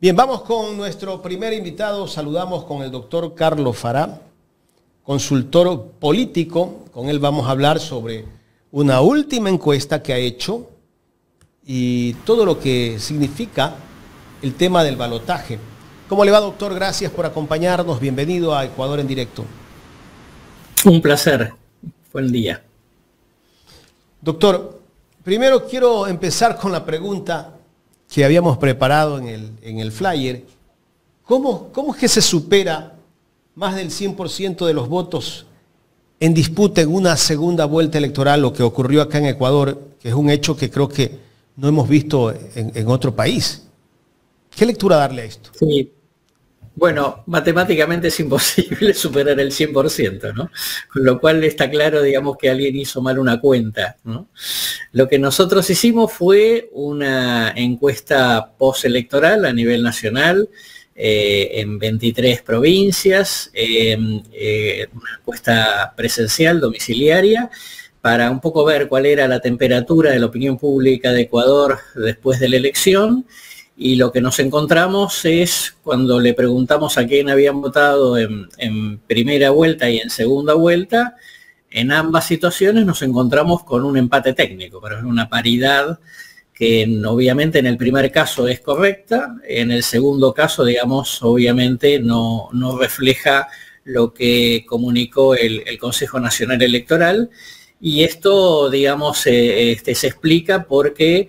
Bien, vamos con nuestro primer invitado. Saludamos con el doctor Carlos Farah, consultor político. Con él vamos a hablar sobre una última encuesta que ha hecho y todo lo que significa el tema del balotaje. ¿Cómo le va, doctor? Gracias por acompañarnos. Bienvenido a Ecuador en Directo. Un placer. Buen día. Doctor, primero quiero empezar con la pregunta que habíamos preparado en el flyer. ¿Cómo es que se supera más del 100% de los votos en disputa en una segunda vuelta electoral, lo que ocurrió acá en Ecuador, que es un hecho que creo que no hemos visto en otro país? ¿Qué lectura darle a esto? Sí. Bueno, matemáticamente es imposible superar el 100%, ¿no? Con lo cual está claro, digamos, que alguien hizo mal una cuenta, ¿no? Lo que nosotros hicimos fue una encuesta postelectoral a nivel nacional, en 23 provincias, una encuesta presencial, domiciliaria, para un poco ver cuál era la temperatura de la opinión pública de Ecuador después de la elección. Y lo que nos encontramos es, cuando le preguntamos a quién habían votado en primera vuelta y en segunda vuelta, en ambas situaciones nos encontramos con un empate técnico, pero es una paridad que obviamente en el primer caso es correcta, en el segundo caso, digamos, obviamente no refleja lo que comunicó el Consejo Nacional Electoral, y esto, digamos, se explica porque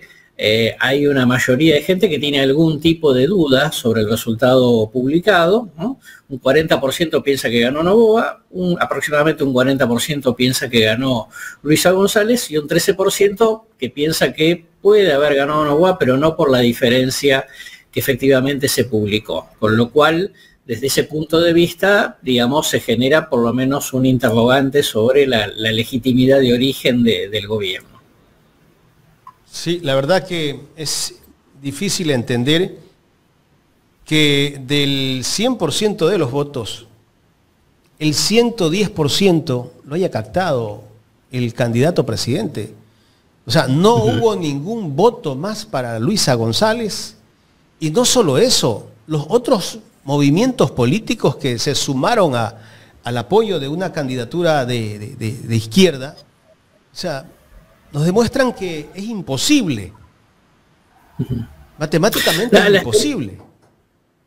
hay una mayoría de gente que tiene algún tipo de duda sobre el resultado publicado, ¿no? Un 40% piensa que ganó Noboa, aproximadamente un 40% piensa que ganó Luisa González y un 13% que piensa que puede haber ganado Noboa, pero no por la diferencia que efectivamente se publicó. Con lo cual, desde ese punto de vista, digamos, se genera por lo menos un interrogante sobre la legitimidad de origen del gobierno. Sí, la verdad que es difícil entender que del 100% de los votos, el 110% lo haya captado el candidato a presidente. O sea, no hubo ningún voto más para Luisa González. Y no solo eso, los otros movimientos políticos que se sumaron al apoyo de una candidatura de izquierda, o sea, nos demuestran que es imposible. Matemáticamente es imposible.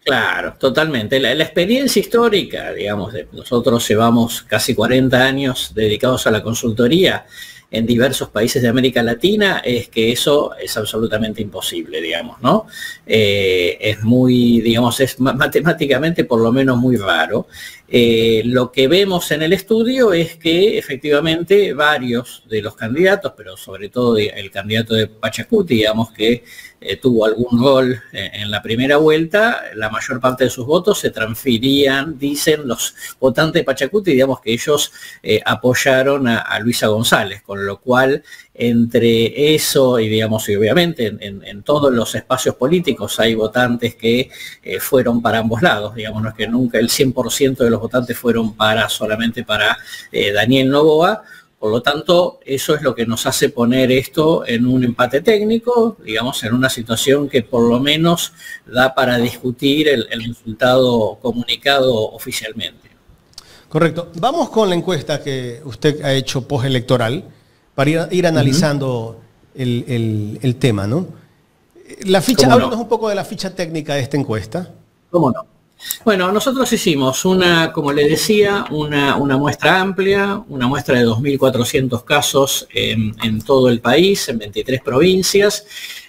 Claro, totalmente. La experiencia histórica, digamos, nosotros llevamos casi 40 años dedicados a la consultoría en diversos países de América Latina, es que eso es absolutamente imposible, digamos, ¿no? Es muy, digamos, es matemáticamente por lo menos muy raro. Lo que vemos en el estudio es que efectivamente varios de los candidatos, pero sobre todo el candidato de Pachacuti, digamos, que tuvo algún rol en la primera vuelta, la mayor parte de sus votos se transferían, dicen los votantes de Pachacuti, digamos, que ellos apoyaron a Luisa González, con lo cual entre eso y, digamos, y obviamente en todos los espacios políticos hay votantes que fueron para ambos lados, digamos, no es que nunca el 100% de los votantes fueron solamente para Daniel Noboa. Por lo tanto, eso es lo que nos hace poner esto en un empate técnico, digamos, en una situación que por lo menos da para discutir el resultado comunicado oficialmente. Correcto. Vamos con la encuesta que usted ha hecho postelectoral para ir analizando el tema, ¿no? La ficha, háblanos un poco de la ficha técnica de esta encuesta. ¿Cómo no? Bueno, nosotros hicimos como le decía, una muestra amplia, una muestra de 2.400 casos en todo el país, en 23 provincias,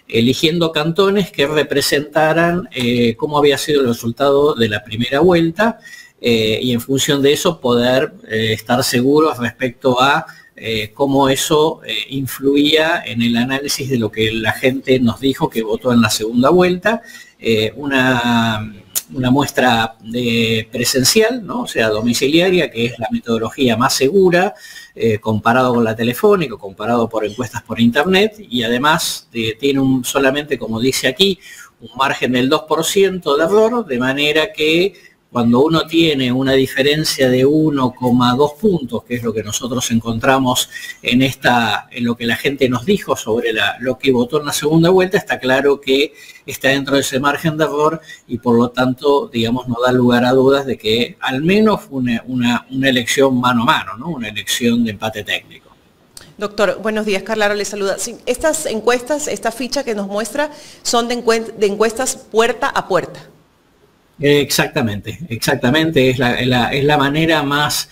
eligiendo cantones que representaran cómo había sido el resultado de la primera vuelta y en función de eso poder estar seguros respecto a cómo eso influía en el análisis de lo que la gente nos dijo que votó en la segunda vuelta. Una muestra presencial, ¿no? O sea, domiciliaria, que es la metodología más segura, comparado con la telefónica, comparado por encuestas por internet, y además tiene solamente, como dice aquí, un margen del 2% de error, de manera que cuando uno tiene una diferencia de 1,2 puntos, que es lo que nosotros encontramos en lo que la gente nos dijo sobre lo que votó en la segunda vuelta, está claro que está dentro de ese margen de error y por lo tanto, digamos, no da lugar a dudas de que al menos fue una elección mano a mano, ¿no? Una elección de empate técnico. Doctor, buenos días, Carla Aro le saluda. Sí, estas encuestas, esta ficha que nos muestra, son de encuestas puerta a puerta. Exactamente, es la manera más,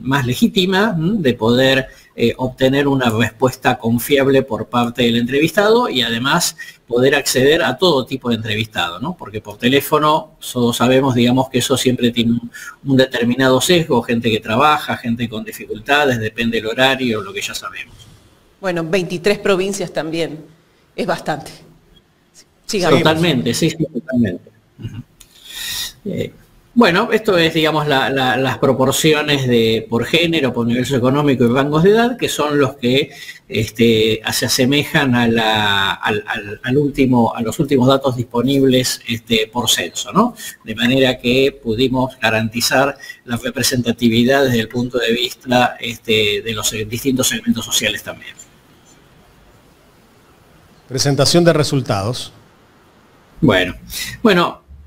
más legítima de poder obtener una respuesta confiable por parte del entrevistado y además poder acceder a todo tipo de entrevistado, ¿no? Porque por teléfono todos sabemos, digamos, que eso siempre tiene un determinado sesgo, gente que trabaja, gente con dificultades, depende del horario, lo que ya sabemos. Bueno, 23 provincias también, es bastante. Sigamos. Totalmente, sí, totalmente. Bueno, esto es, digamos, las proporciones por género, por nivel socioeconómico y rangos de edad, que son los que se asemejan a los últimos datos disponibles por censo, ¿no? De manera que pudimos garantizar la representatividad desde el punto de vista de los distintos segmentos sociales también. Presentación de resultados. Bueno,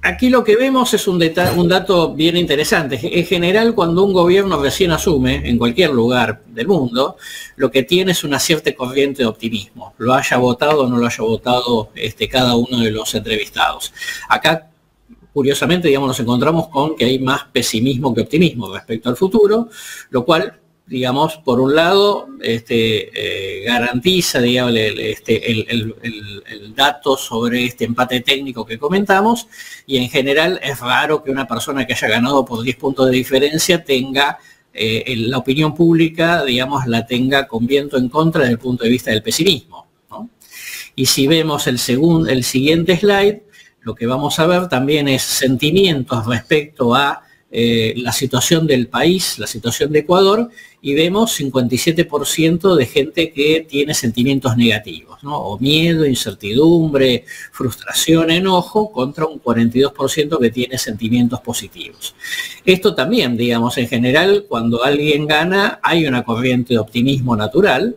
aquí lo que vemos es un dato bien interesante. En general, cuando un gobierno recién asume, en cualquier lugar del mundo, lo que tiene es una cierta corriente de optimismo. Lo haya votado o no lo haya votado cada uno de los entrevistados. Acá, curiosamente, digamos, nos encontramos con que hay más pesimismo que optimismo respecto al futuro, lo cual, digamos, por un lado, garantiza, digamos, el dato sobre este empate técnico que comentamos, y en general es raro que una persona que haya ganado por 10 puntos de diferencia tenga, la opinión pública, digamos, la tenga con viento en contra desde el punto de vista del pesimismo, ¿no? Y si vemos el siguiente slide, lo que vamos a ver también es sentimientos respecto a la situación del país, la situación de Ecuador, y vemos 57% de gente que tiene sentimientos negativos, ¿no? O miedo, incertidumbre, frustración, enojo, contra un 42% que tiene sentimientos positivos. Esto también, digamos, en general, cuando alguien gana, hay una corriente de optimismo natural,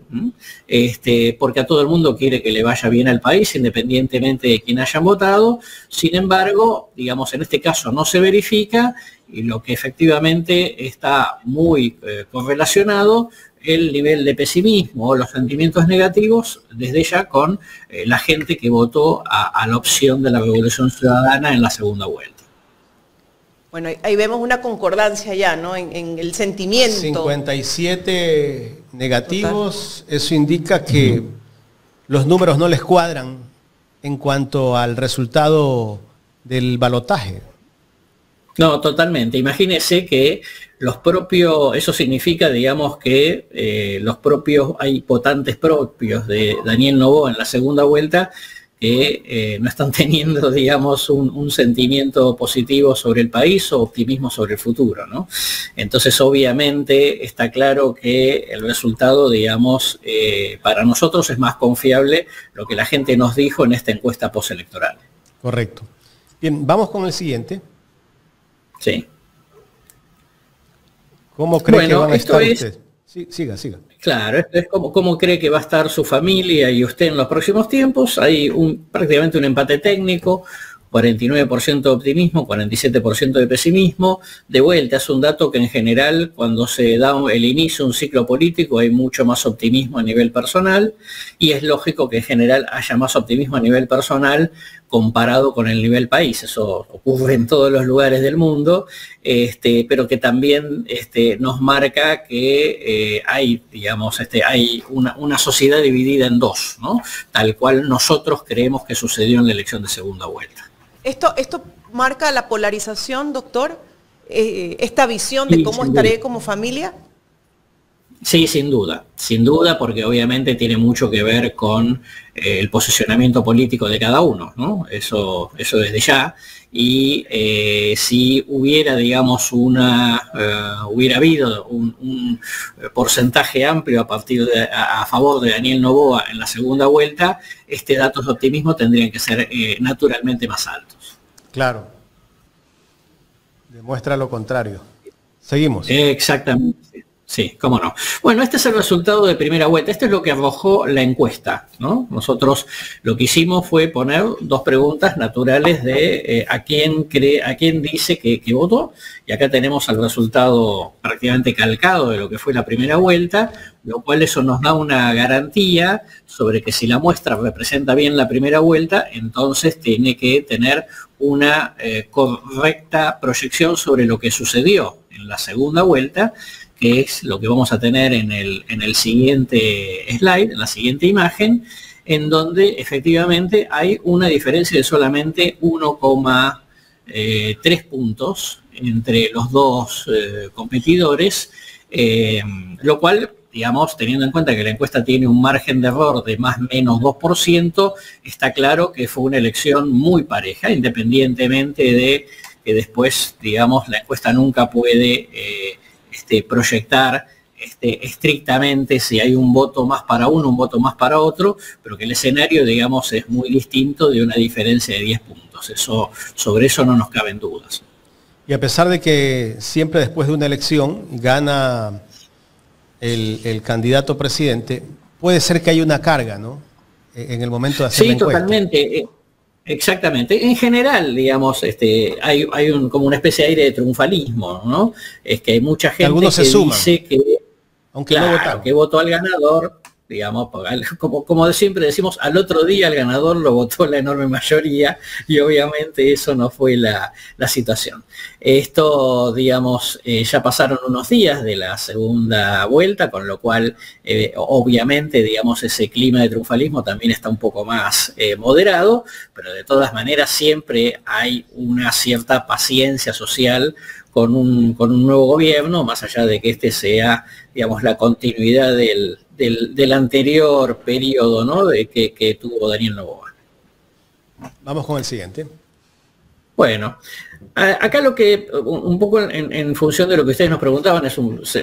porque a todo el mundo quiere que le vaya bien al país, independientemente de quién hayan votado. Sin embargo, digamos, en este caso no se verifica, y lo que efectivamente está muy correlacionado, el nivel de pesimismo o los sentimientos negativos, desde ya con la gente que votó a la opción de la Revolución Ciudadana en la segunda vuelta. Bueno, ahí vemos una concordancia ya, ¿no? En el sentimiento. 57 negativos, total. Eso indica que los números no les cuadran en cuanto al resultado del balotaje. No, totalmente. Imagínese que eso significa, digamos, que hay votantes propios de Daniel Noboa en la segunda vuelta que no están teniendo, digamos, un sentimiento positivo sobre el país o optimismo sobre el futuro, ¿no? Entonces, obviamente, está claro que el resultado, digamos, para nosotros es más confiable lo que la gente nos dijo en esta encuesta postelectoral. Correcto. Bien, vamos con el siguiente. Sí. ¿Cómo cree que van a estar usted? Sí, siga. Claro, esto es cómo cree que va a estar su familia y usted en los próximos tiempos. Hay prácticamente un empate técnico, 49% de optimismo, 47% de pesimismo. De vuelta, es un dato que en general, cuando se da el inicio de un ciclo político, hay mucho más optimismo a nivel personal, y es lógico que en general haya más optimismo a nivel personal comparado con el nivel país. Eso ocurre en todos los lugares del mundo, pero que también nos marca que hay, digamos, hay una sociedad dividida en dos, ¿no? Tal cual nosotros creemos que sucedió en la elección de segunda vuelta. ¿Esto marca la polarización, doctor? ¿Esta visión de cómo estaré como familia? Sí, sin duda, porque obviamente tiene mucho que ver con el posicionamiento político de cada uno, ¿no? Eso desde ya. Y si hubiera, digamos, hubiera habido un porcentaje amplio a favor de Daniel Noboa en la segunda vuelta, datos de optimismo tendrían que ser naturalmente más altos. Claro. Demuestra lo contrario. Seguimos. Exactamente. Sí, cómo no. Bueno, este es el resultado de primera vuelta. Esto es lo que arrojó la encuesta, ¿no? Nosotros lo que hicimos fue poner dos preguntas naturales de a quién dice que votó. Y acá tenemos el resultado prácticamente calcado de lo que fue la primera vuelta, lo cual eso nos da una garantía sobre que si la muestra representa bien la primera vuelta, entonces tiene que tener una correcta proyección sobre lo que sucedió en la segunda vuelta, que es lo que vamos a tener en el siguiente slide, en la siguiente imagen, en donde efectivamente hay una diferencia de solamente 1,3 puntos entre los dos competidores, lo cual, digamos, teniendo en cuenta que la encuesta tiene un margen de error de más o menos 2%, está claro que fue una elección muy pareja, independientemente de que después, digamos, la encuesta nunca puede proyectar estrictamente si hay un voto más para uno, un voto más para otro, pero que el escenario, digamos, es muy distinto de una diferencia de 10 puntos. Sobre eso no nos caben dudas. Y a pesar de que siempre después de una elección gana el candidato presidente, puede ser que haya una carga, ¿no? En el momento de hacer la encuesta. Sí, totalmente. Exactamente. En general, digamos, hay como una especie de aire de triunfalismo, ¿no? Es que hay mucha gente algunos que se suman, dice que, aunque claro, no votaron, que votó al ganador, digamos, como siempre decimos, al otro día el ganador lo votó la enorme mayoría y obviamente eso no fue la situación. Esto, digamos, ya pasaron unos días de la segunda vuelta, con lo cual, obviamente, digamos, ese clima de triunfalismo también está un poco más moderado, pero de todas maneras siempre hay una cierta paciencia social con un nuevo gobierno, más allá de que este sea, digamos, la continuidad del anterior periodo, ¿no? que tuvo Daniel Noboa. Vamos con el siguiente. Bueno, acá lo que, un poco en función de lo que ustedes nos preguntaban,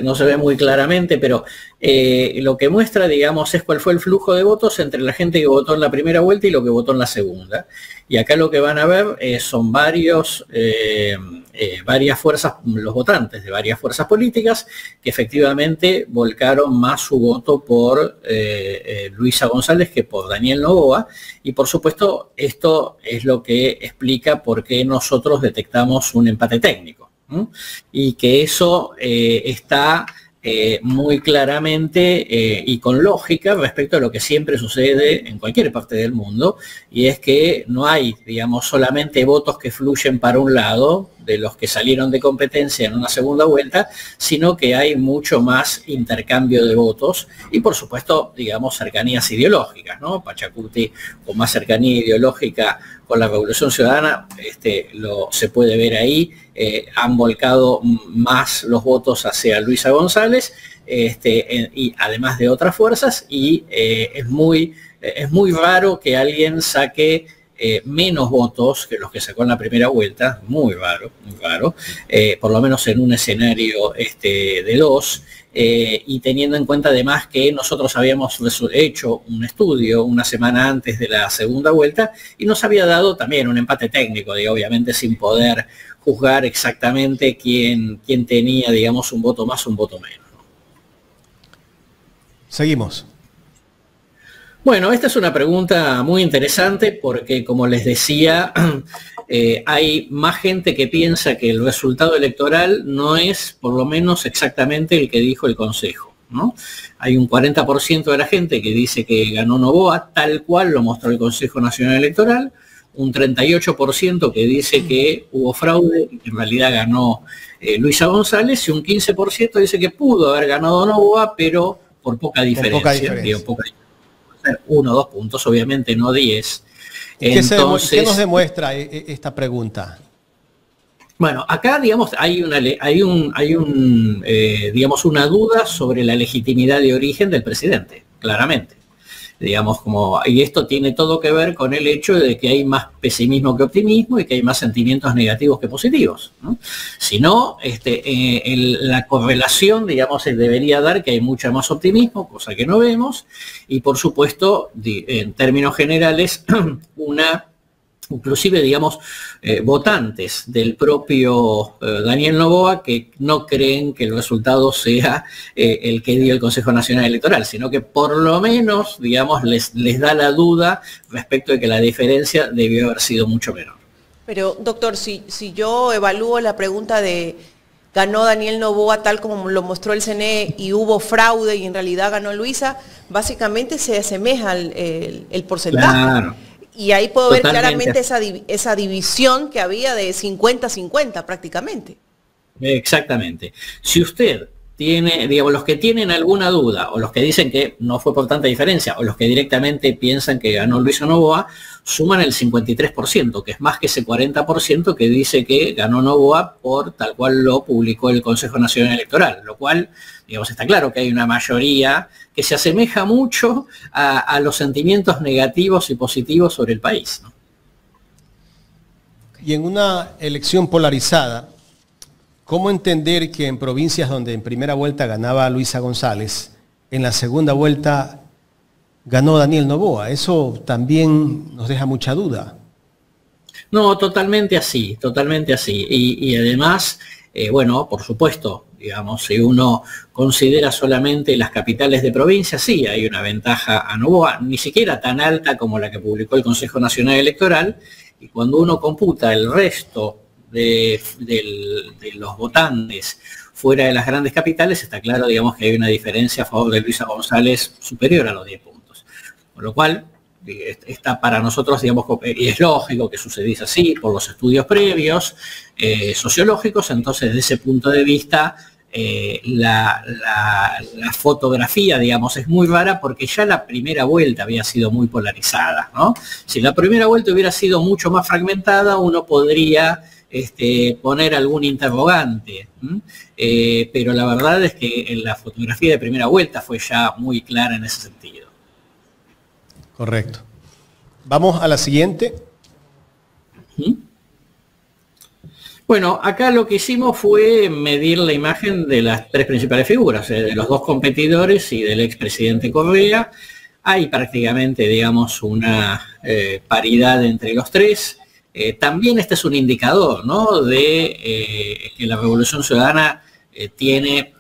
no se ve muy claramente, pero lo que muestra, digamos, es cuál fue el flujo de votos entre la gente que votó en la primera vuelta y lo que votó en la segunda. Y acá lo que van a ver son varias fuerzas, los votantes de varias fuerzas políticas que efectivamente volcaron más su voto por Luisa González que por Daniel Noboa. Y por supuesto esto es lo que explica por qué nosotros detectamos un empate técnico, ¿no? Y que eso está muy claramente y con lógica respecto a lo que siempre sucede en cualquier parte del mundo, y es que no hay, digamos, solamente votos que fluyen para un lado de los que salieron de competencia en una segunda vuelta, sino que hay mucho más intercambio de votos y, por supuesto, digamos, cercanías ideológicas, ¿no? Pachacuti, con más cercanía ideológica con la Revolución Ciudadana, se puede ver ahí, han volcado más los votos hacia Luisa González, y además de otras fuerzas, y es muy raro que alguien saque menos votos que los que sacó en la primera vuelta, muy raro, por lo menos en un escenario de dos, y teniendo en cuenta además que nosotros habíamos hecho un estudio una semana antes de la segunda vuelta y nos había dado también un empate técnico, y obviamente sin poder juzgar exactamente quién tenía, digamos, un voto más o un voto menos. Seguimos. Bueno, esta es una pregunta muy interesante porque, como les decía, hay más gente que piensa que el resultado electoral no es por lo menos exactamente el que dijo el Consejo, ¿no? Hay un 40% de la gente que dice que ganó Noboa, tal cual lo mostró el Consejo Nacional Electoral, un 38% que dice que hubo fraude y que en realidad ganó Luisa González, y un 15% dice que pudo haber ganado Noboa, pero por poca diferencia. Digo, poca diferencia. 1 o 2 puntos, obviamente no 10. Entonces, ¿qué nos demuestra esta pregunta? Bueno, acá, digamos, hay digamos, una duda sobre la legitimidad de origen del presidente, claramente. Digamos, y esto tiene todo que ver con el hecho de que hay más pesimismo que optimismo y que hay más sentimientos negativos que positivos, ¿no? Si no, la correlación, digamos, debería dar que hay mucho más optimismo, cosa que no vemos, y por supuesto, en términos generales, una inclusive, digamos, votantes del propio Daniel Noboa que no creen que el resultado sea el que dio el Consejo Nacional Electoral, sino que por lo menos, digamos, les da la duda respecto de que la diferencia debió haber sido mucho menor. Pero, doctor, si yo evalúo la pregunta de ganó Daniel Noboa tal como lo mostró el CNE y hubo fraude y en realidad ganó Luisa, básicamente se asemeja el porcentaje. Claro. Y ahí puedo ver claramente esa división que había de 50-50 prácticamente. Exactamente. Si usted tiene, digamos, los que tienen alguna duda, o los que dicen que no fue por tanta diferencia, o los que directamente piensan que ganó Luisa Noboa, suman el 53%, que es más que ese 40% que dice que ganó Noboa por tal cual lo publicó el Consejo Nacional Electoral, lo cual, digamos, está claro que hay una mayoría que se asemeja mucho a los sentimientos negativos y positivos sobre el país, ¿no? Y en una elección polarizada, ¿cómo entender que en provincias donde en primera vuelta ganaba Luisa González, en la segunda vuelta ganó Daniel Noboa? Eso también nos deja mucha duda. No, totalmente así, totalmente así. Y además, bueno, por supuesto, digamos, si uno considera solamente las capitales de provincia, sí hay una ventaja a Noboa, ni siquiera tan alta como la que publicó el Consejo Nacional Electoral, y cuando uno computa el resto de los votantes fuera de las grandes capitales, está claro, digamos, que hay una diferencia a favor de Luisa González superior a los 10 puntos. Con lo cual, está para nosotros, digamos, y es lógico que sucediese así por los estudios previos, sociológicos. Entonces, desde ese punto de vista, la fotografía, digamos, es muy rara porque ya la primera vuelta había sido muy polarizada, ¿no? Si la primera vuelta hubiera sido mucho más fragmentada, uno podría poner algún interrogante, pero la verdad es que la fotografía de primera vuelta fue ya muy clara en ese sentido. Correcto. Vamos a la siguiente. Bueno, acá lo que hicimos fue medir la imagen de las tres principales figuras, de los dos competidores y del expresidente Correa. Hay prácticamente, digamos, una paridad entre los tres. También este es un indicador, ¿no?, de que la Revolución Ciudadana tiene,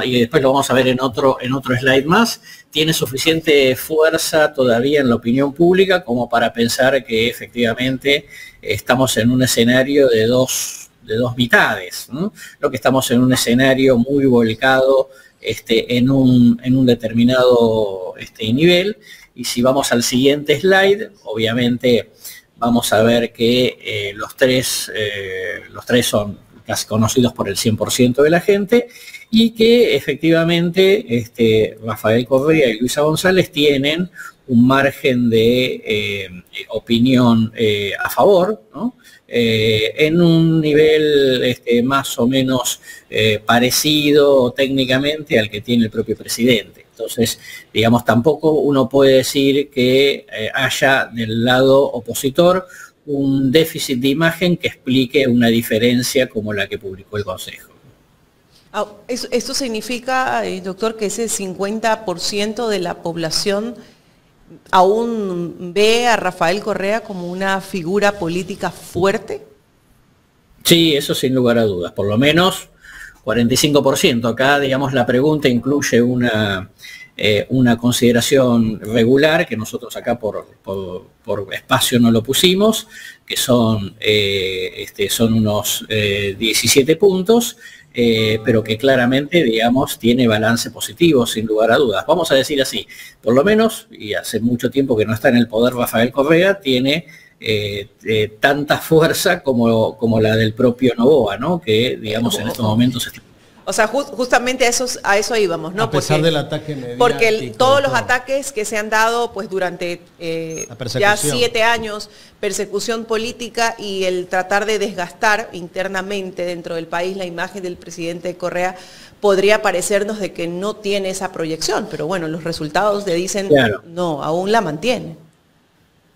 y después lo vamos a ver en otro slide más, tiene suficiente fuerza todavía en la opinión pública como para pensar que efectivamente estamos en un escenario de dos mitades, ¿no? Lo que estamos en un escenario muy volcado en un determinado nivel. Y si vamos al siguiente slide, obviamente vamos a ver que los tres son casi conocidos por el 100% de la gente, y que efectivamente Rafael Correa y Luisa González tienen un margen de opinión a favor, ¿no?, en un nivel más o menos parecido técnicamente al que tiene el propio presidente. Entonces, digamos, tampoco uno puede decir que haya del lado opositor un déficit de imagen que explique una diferencia como la que publicó el Consejo. ¿Esto significa, doctor, que ese 50% de la población aún ve a Rafael Correa como una figura política fuerte? Sí, eso sin lugar a dudas, por lo menos 45%. Acá, digamos, la pregunta incluye una consideración regular, que nosotros acá por espacio no lo pusimos, que son unos 17 puntos, pero que claramente, digamos, tiene balance positivo, sin lugar a dudas. Vamos a decir así, por lo menos, y hace mucho tiempo que no está en el poder Rafael Correa, tiene tanta fuerza como la del propio Noboa, ¿no?, que, digamos, en estos momentos... O sea, justamente a eso íbamos, ¿no? A pesar del ataque mediático. Porque todos los ataques que se han dado pues durante ya 7 años, persecución política y el tratar de desgastar internamente dentro del país la imagen del presidente Correa, podría parecernos de que no tiene esa proyección, pero bueno, los resultados le dicen, claro, no, aún la mantiene.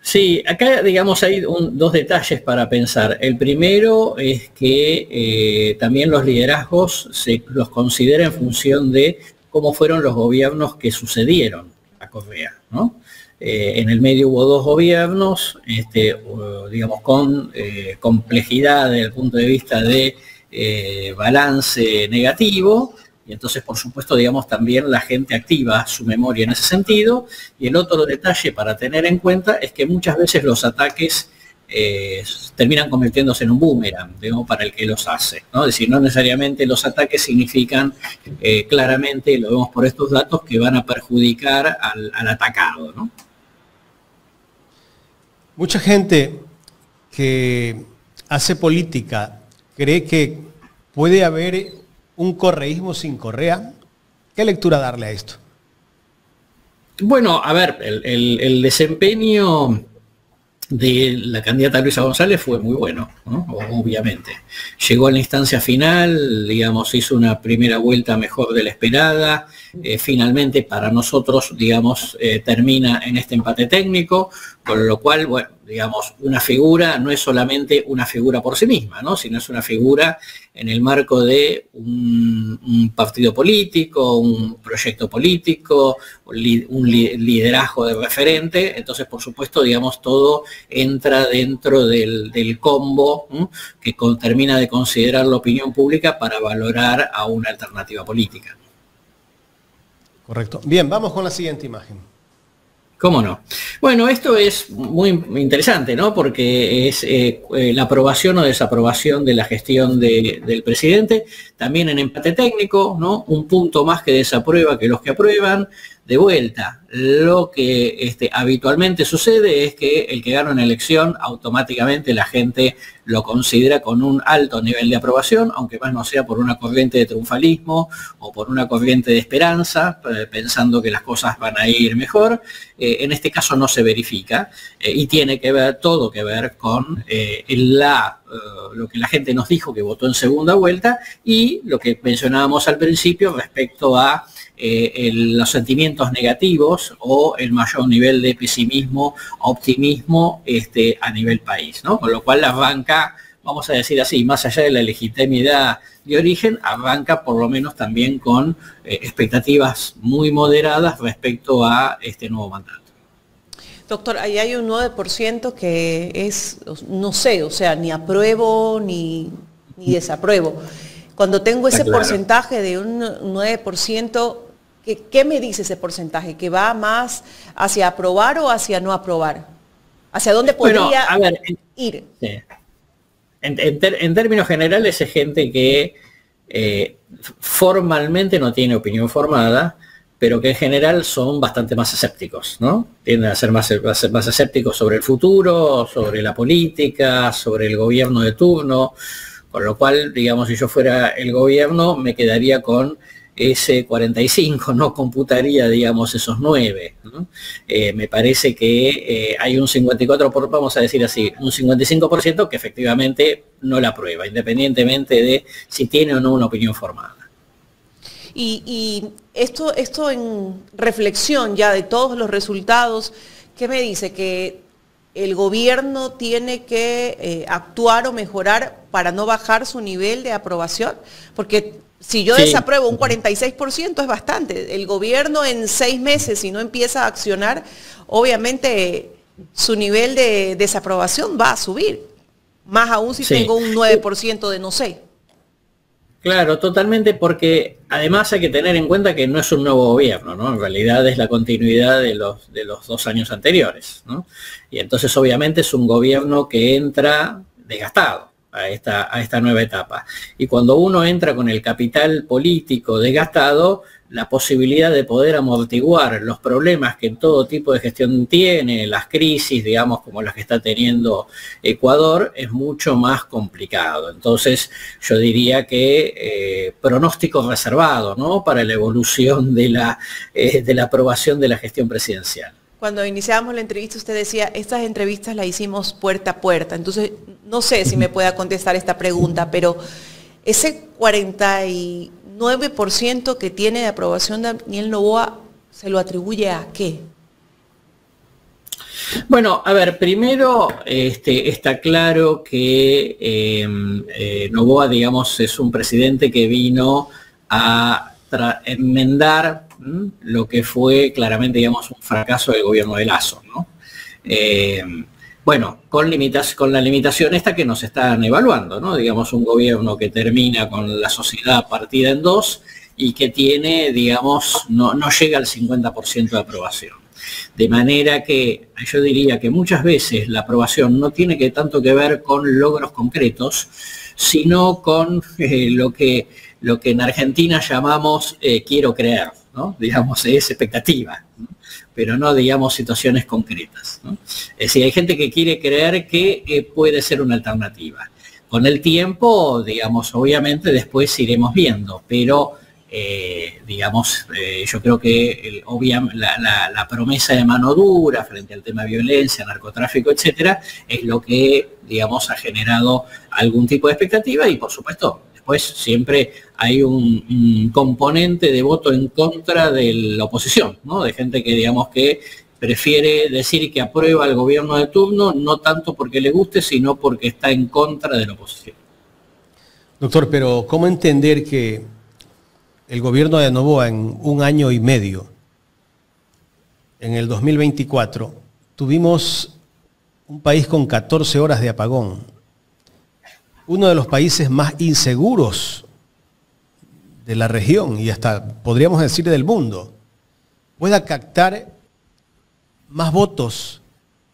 Sí, acá, digamos, hay dos detalles para pensar. El primero es que también los liderazgos se los considera en función de cómo fueron los gobiernos que sucedieron a Correa, ¿no? en el medio hubo dos gobiernos, digamos, con complejidad desde el punto de vista de balance negativo, y entonces, por supuesto, digamos, también la gente activa su memoria en ese sentido. Y el otro detalle para tener en cuenta es que muchas veces los ataques terminan convirtiéndose en un boomerang, digamos, para el que los hace, ¿no? Es decir, no necesariamente los ataques significan claramente, lo vemos por estos datos, que van a perjudicar al atacado, ¿no? Mucha gente que hace política cree que puede haber un correísmo sin Correa. ¿Qué lectura darle a esto? Bueno, a ver, el desempeño de la candidata Luisa González fue muy bueno, ¿no? Obviamente. Llegó a la instancia final, digamos, hizo una primera vuelta mejor de la esperada, finalmente para nosotros, digamos, termina en este empate técnico, con lo cual, bueno, digamos, una figura no es solamente una figura por sí misma, ¿no? Sino es una figura en el marco de un partido político, un proyecto político, un liderazgo de referente. Entonces, por supuesto, digamos, todo entra dentro del combo, ¿no?, que termina de considerar la opinión pública para valorar a una alternativa política. Correcto. Bien, vamos con la siguiente imagen. ¿Cómo no? Bueno, esto es muy interesante, ¿no? Porque es la aprobación o desaprobación de la gestión del presidente, también en empate técnico, ¿no? Un punto más que desaprueba que los que aprueban. De vuelta, lo que habitualmente sucede es que el que gana una elección, automáticamente la gente lo considera con un alto nivel de aprobación, aunque más no sea por una corriente de triunfalismo o por una corriente de esperanza, pensando que las cosas van a ir mejor. En este caso no se verifica y tiene que ver, todo que ver con lo que la gente nos dijo que votó en segunda vuelta y lo que mencionábamos al principio respecto a los sentimientos negativos o el mayor nivel de pesimismo, optimismo a nivel país, ¿no? Con lo cual arranca, vamos a decir así, más allá de la legitimidad de origen, arranca por lo menos también con expectativas muy moderadas respecto a este nuevo mandato. Doctor, ahí hay un 9% que es, no sé, o sea, ni apruebo ni desapruebo. Cuando tengo ese porcentaje de un 9%, ¿qué me dice ese porcentaje? ¿Que va más hacia aprobar o hacia no aprobar? ¿Hacia dónde podría ir? Sí. En términos generales es gente que formalmente no tiene opinión formada, pero que en general son bastante más escépticos, ¿no? Tienden a ser más escépticos sobre el futuro, sobre la política, sobre el gobierno de turno. Con lo cual, digamos, si yo fuera el gobierno, me quedaría con ese 45, no computaría, digamos, esos 9, ¿no? Me parece que hay un 54%, vamos a decir así, un 55% que efectivamente no la aprueba, independientemente de si tiene o no una opinión formada. Y esto en reflexión ya de todos los resultados, ¿qué me dice? Que el gobierno tiene que actuar o mejorar para no bajar su nivel de aprobación, porque si yo desapruebo un 46% es bastante. El gobierno en 6 meses, si no empieza a accionar, obviamente su nivel de desaprobación va a subir, más aún si tengo un 9% de no sé. Claro, totalmente, porque además hay que tener en cuenta que no es un nuevo gobierno, ¿no? En realidad es la continuidad de los 2 años anteriores, ¿no? Y entonces obviamente es un gobierno que entra desgastado a esta nueva etapa. Y cuando uno entra con el capital político desgastado, la posibilidad de poder amortiguar los problemas que en todo tipo de gestión tiene, las crisis, digamos, como las que está teniendo Ecuador, es mucho más complicado. Entonces, yo diría que pronóstico reservado, ¿no?, para la evolución de la aprobación de la gestión presidencial. Cuando iniciábamos la entrevista usted decía, estas entrevistas las hicimos puerta a puerta. Entonces, no sé si me pueda contestar esta pregunta, pero ese 49% que tiene de aprobación de Daniel Noboa, ¿se lo atribuye a qué? Bueno, a ver, primero está claro que Noboa, digamos, es un presidente que vino a enmendar lo que fue claramente, digamos, un fracaso del gobierno de Lasso, ¿no? Bueno, con la limitación esta que nos están evaluando, ¿no? Digamos, un gobierno que termina con la sociedad partida en dos y que tiene, digamos, no llega al 50% de aprobación. De manera que yo diría que muchas veces la aprobación no tiene tanto que ver con logros concretos, sino con lo que en Argentina llamamos quiero creer, ¿no? Digamos, es expectativa, ¿no? Pero no, digamos, situaciones concretas, ¿no? Es decir, hay gente que quiere creer que puede ser una alternativa. Con el tiempo, digamos, obviamente después iremos viendo, pero digamos, yo creo que la promesa de mano dura frente al tema de violencia, narcotráfico, etcétera, es lo que, digamos, ha generado algún tipo de expectativa y, por supuesto, después siempre hay un componente de voto en contra de la oposición, ¿no? De gente que, digamos, que prefiere decir que aprueba el gobierno de turno, no tanto porque le guste, sino porque está en contra de la oposición. Doctor, pero ¿cómo entender que el gobierno de Noboa en 1 año y medio, en el 2024, tuvimos un país con 14 horas de apagón, uno de los países más inseguros de la región y hasta podríamos decir del mundo, pueda captar más votos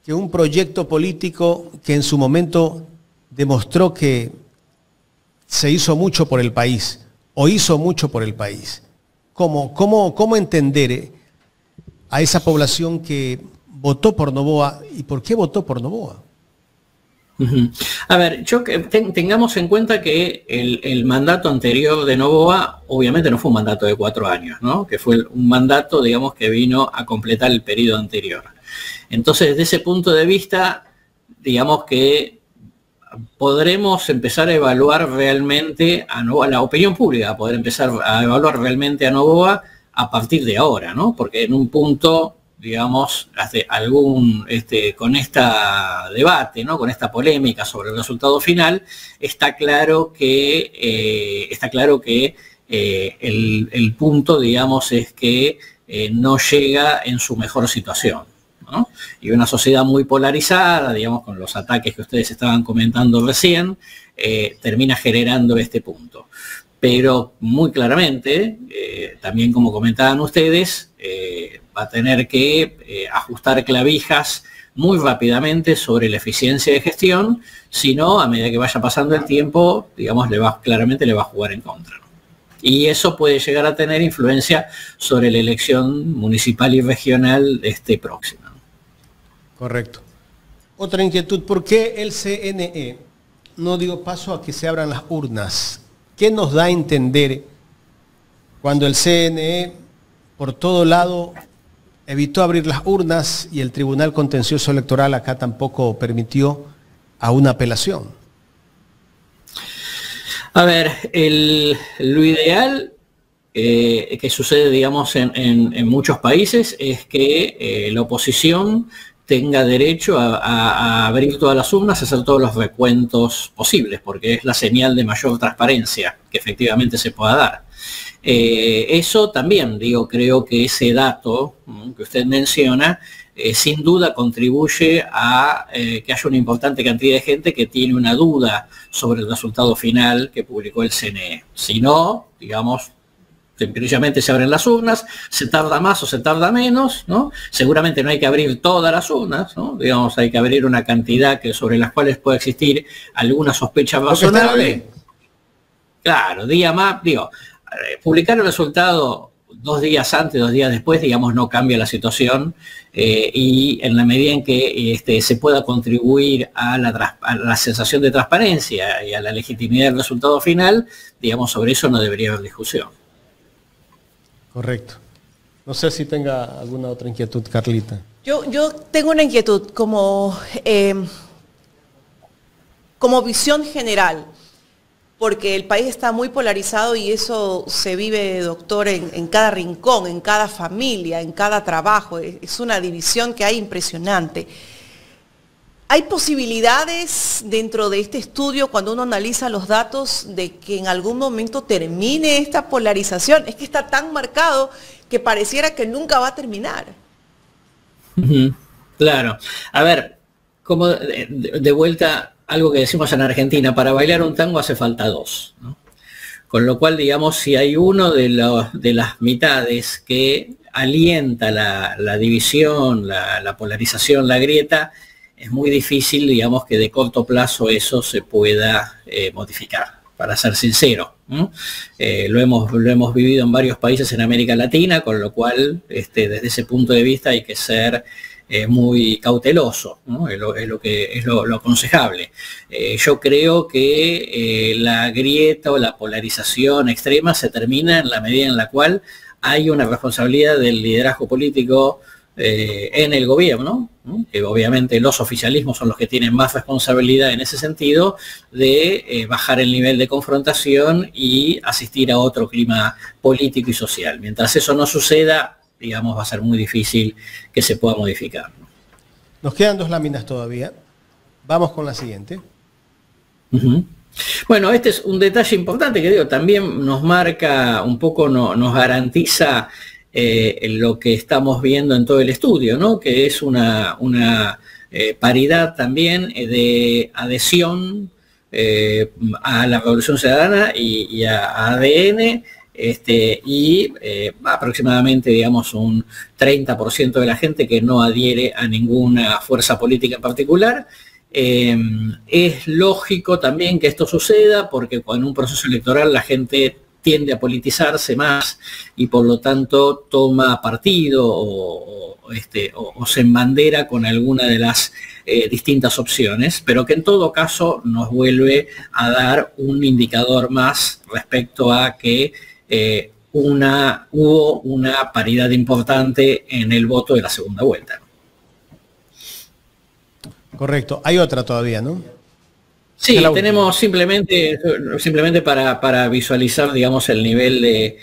que un proyecto político que en su momento demostró que se hizo mucho por el país o hizo mucho por el país? ¿Cómo entender a esa población que votó por Noboa y por qué votó por Noboa? A ver, tengamos en cuenta que el mandato anterior de Noboa obviamente no fue un mandato de 4 años, ¿no? Que fue un mandato, digamos, que vino a completar el periodo anterior. Entonces, desde ese punto de vista, digamos que podremos empezar a evaluar realmente a Noboa, la opinión pública, poder empezar a evaluar realmente a Noboa a partir de ahora, ¿no? Porque en un punto, digamos, con esta debate, ¿no? Con esta polémica sobre el resultado final, está claro que el punto, digamos, es que no llega en su mejor situación, ¿no? Y una sociedad muy polarizada, digamos, con los ataques que ustedes estaban comentando recién, termina generando este punto. Pero muy claramente, también como comentaban ustedes, va a tener que ajustar clavijas muy rápidamente sobre la eficiencia de gestión, si no, a medida que vaya pasando el tiempo, digamos, claramente le va a jugar en contra, ¿no? Y eso puede llegar a tener influencia sobre la elección municipal y regional próxima. Correcto. Otra inquietud, ¿por qué el CNE no dio paso a que se abran las urnas? ¿Qué nos da a entender cuando el CNE por todo lado evitó abrir las urnas y el Tribunal Contencioso Electoral acá tampoco permitió a una apelación? A ver, lo ideal que sucede, digamos, en muchos países es que la oposición tenga derecho a abrir todas las urnas, a hacer todos los recuentos posibles, porque es la señal de mayor transparencia que efectivamente se pueda dar. Eso también, creo que ese dato que usted menciona, sin duda contribuye a que haya una importante cantidad de gente que tiene una duda sobre el resultado final que publicó el CNE. Si no, digamos, precisamente se abren las urnas, se tarda más o se tarda menos, ¿no? Seguramente no hay que abrir todas las urnas, ¿no? Digamos, hay que abrir una cantidad sobre las cuales puede existir alguna sospecha razonable. Claro, publicar el resultado 2 días antes, 2 días después, digamos, no cambia la situación, y en la medida en que se pueda contribuir a la sensación de transparencia y a la legitimidad del resultado final, digamos, sobre eso no debería haber discusión. Correcto. No sé si tenga alguna otra inquietud, Carlita. Yo tengo una inquietud como visión general, porque el país está muy polarizado y eso se vive, doctor, en cada rincón, en cada familia, en cada trabajo. Es una división que hay impresionante. ¿Hay posibilidades dentro de este estudio, cuando uno analiza los datos, de que en algún momento termine esta polarización? Es que está tan marcado que pareciera que nunca va a terminar. Claro. A ver, como de vuelta, algo que decimos en Argentina, para bailar un tango hace falta dos, ¿no? Con lo cual, digamos, si hay uno de las mitades que alienta la división, la polarización, la grieta, es muy difícil, digamos, que de corto plazo eso se pueda modificar, para ser sincero, ¿no? Lo hemos vivido en varios países en América Latina, con lo cual, desde ese punto de vista hay que ser muy cauteloso, ¿no? Es lo aconsejable. Yo creo que la grieta o la polarización extrema se termina en la medida en la cual hay una responsabilidad del liderazgo político en el gobierno, ¿no? Que obviamente los oficialismos son los que tienen más responsabilidad en ese sentido de bajar el nivel de confrontación y asistir a otro clima político y social. Mientras eso no suceda, digamos, va a ser muy difícil que se pueda modificar, ¿no? Nos quedan 2 láminas todavía. Vamos con la siguiente. Bueno, este es un detalle importante que digo, también nos marca un poco, nos garantiza lo que estamos viendo en todo el estudio, ¿no? Que es una paridad también de adhesión a la Revolución Ciudadana y a ADN, y aproximadamente, digamos, un 30% de la gente que no adhiere a ninguna fuerza política en particular. Es lógico también que esto suceda porque en un proceso electoral la gente tiende a politizarse más y por lo tanto toma partido o se embandera con alguna de las distintas opciones, pero que en todo caso nos vuelve a dar un indicador más respecto a que hubo una paridad importante en el voto de la segunda vuelta. Correcto. Hay otra todavía, ¿no? Sí, tenemos simplemente para visualizar, digamos, el nivel de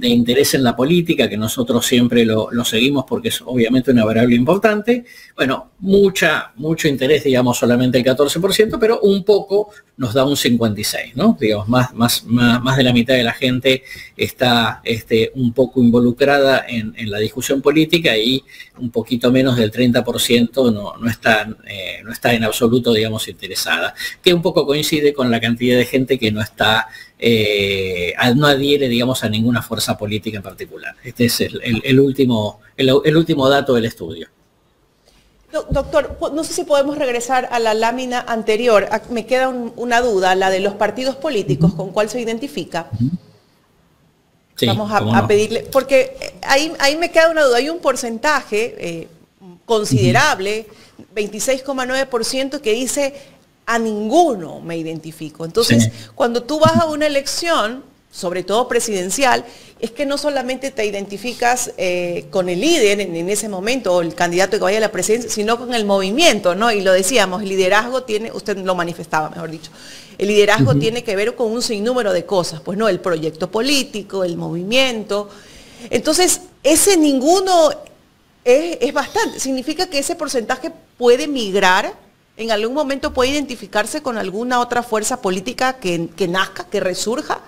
interés en la política, que nosotros siempre lo seguimos porque es obviamente una variable importante. Bueno, mucho interés, digamos, solamente el 14%, pero un poco nos da un 56%, ¿no? Digamos, más de la mitad de la gente está un poco involucrada en la discusión política y un poquito menos del 30% no está en absoluto, digamos, interesada, que un poco coincide con la cantidad de gente que no adhiere, digamos, a ninguna fuerza política en particular. Este es el último dato del estudio. Doctor, no sé si podemos regresar a la lámina anterior. Me queda una duda, la de los partidos políticos, ¿con cuál se identifica? Sí, vamos a pedirle, porque ahí me queda una duda. Hay un porcentaje considerable, 26,9%, que dice a ninguno me identifico. Entonces, cuando tú vas a una elección, sobre todo presidencial, es que no solamente te identificas con el líder en ese momento, o el candidato que vaya a la presidencia, sino con el movimiento, ¿no? Y lo decíamos, el liderazgo tiene, usted lo manifestaba, mejor dicho, el liderazgo tiene que ver con un sinnúmero de cosas, pues no, el proyecto político, el movimiento. Entonces, ese ninguno es bastante. Significa que ese porcentaje puede migrar, en algún momento puede identificarse con alguna otra fuerza política que nazca, que resurja.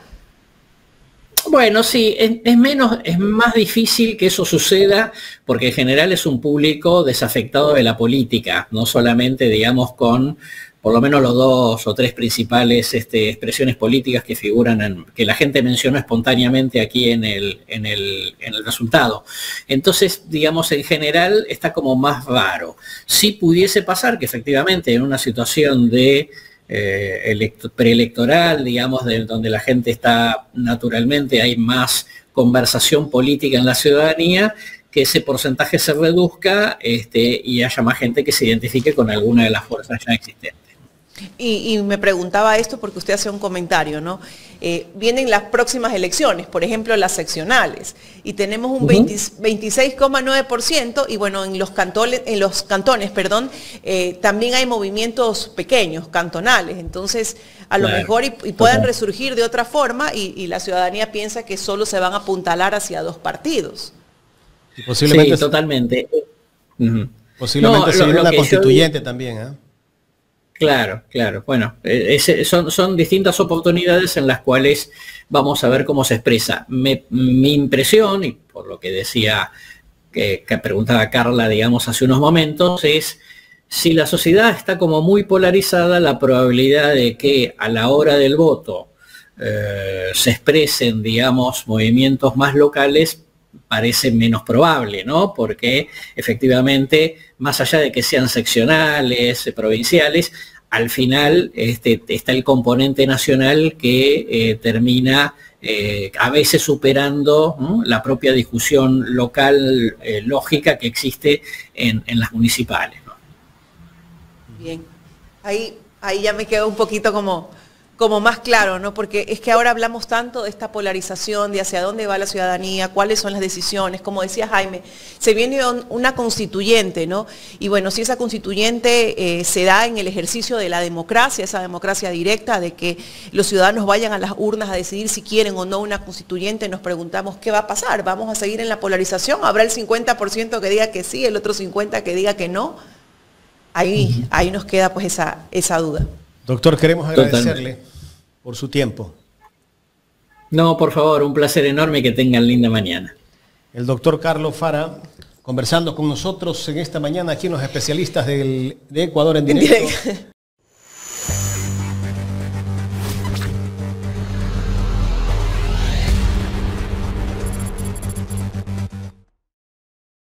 Bueno, sí, es más difícil que eso suceda porque en general es un público desafectado de la política, no solamente, digamos, con por lo menos los 2 o 3 principales expresiones políticas que figuran, que la gente mencionó espontáneamente aquí en el resultado. Entonces, digamos, en general está como más raro. Si pudiese pasar que efectivamente en una situación de preelectoral, digamos, donde la gente está naturalmente, hay más conversación política en la ciudadanía, que ese porcentaje se reduzca y haya más gente que se identifique con alguna de las fuerzas ya existentes. Y me preguntaba esto porque usted hace un comentario, ¿no? Vienen las próximas elecciones, por ejemplo, las seccionales, y tenemos un 26,9%, y bueno, en los cantones, también hay movimientos pequeños, cantonales, entonces a lo mejor y puedan resurgir de otra forma, y la ciudadanía piensa que solo se van a apuntalar hacia 2 partidos. Y posiblemente sí, totalmente. Posiblemente sería una constituyente también, ¿eh? Claro, claro. Bueno, son distintas oportunidades en las cuales vamos a ver cómo se expresa. Mi impresión, y por lo que decía, que preguntaba Carla, digamos, hace unos momentos, es si la sociedad está como muy polarizada, la probabilidad de que a la hora del voto se expresen, digamos, movimientos más locales parece menos probable, ¿no? Porque efectivamente, más allá de que sean seccionales, provinciales, al final está el componente nacional que termina a veces superando, ¿no?, la propia discusión local lógica que existe en las municipales, ¿no? Bien, ahí ya me quedó un poquito como más claro, ¿no? Porque es que ahora hablamos tanto de esta polarización, de hacia dónde va la ciudadanía, cuáles son las decisiones, como decía Jaime, se viene una constituyente, ¿no? Y bueno, si esa constituyente se da en el ejercicio de la democracia, esa democracia directa, de que los ciudadanos vayan a las urnas a decidir si quieren o no una constituyente, nos preguntamos qué va a pasar, ¿vamos a seguir en la polarización? ¿Habrá el 50% que diga que sí, el otro 50% que diga que no? Ahí nos queda pues esa duda. Doctor, queremos agradecerle por su tiempo. No, por favor, un placer enorme y que tengan linda mañana. El doctor Carlos Fara, conversando con nosotros en esta mañana aquí en Los Especialistas de Ecuador en Directo.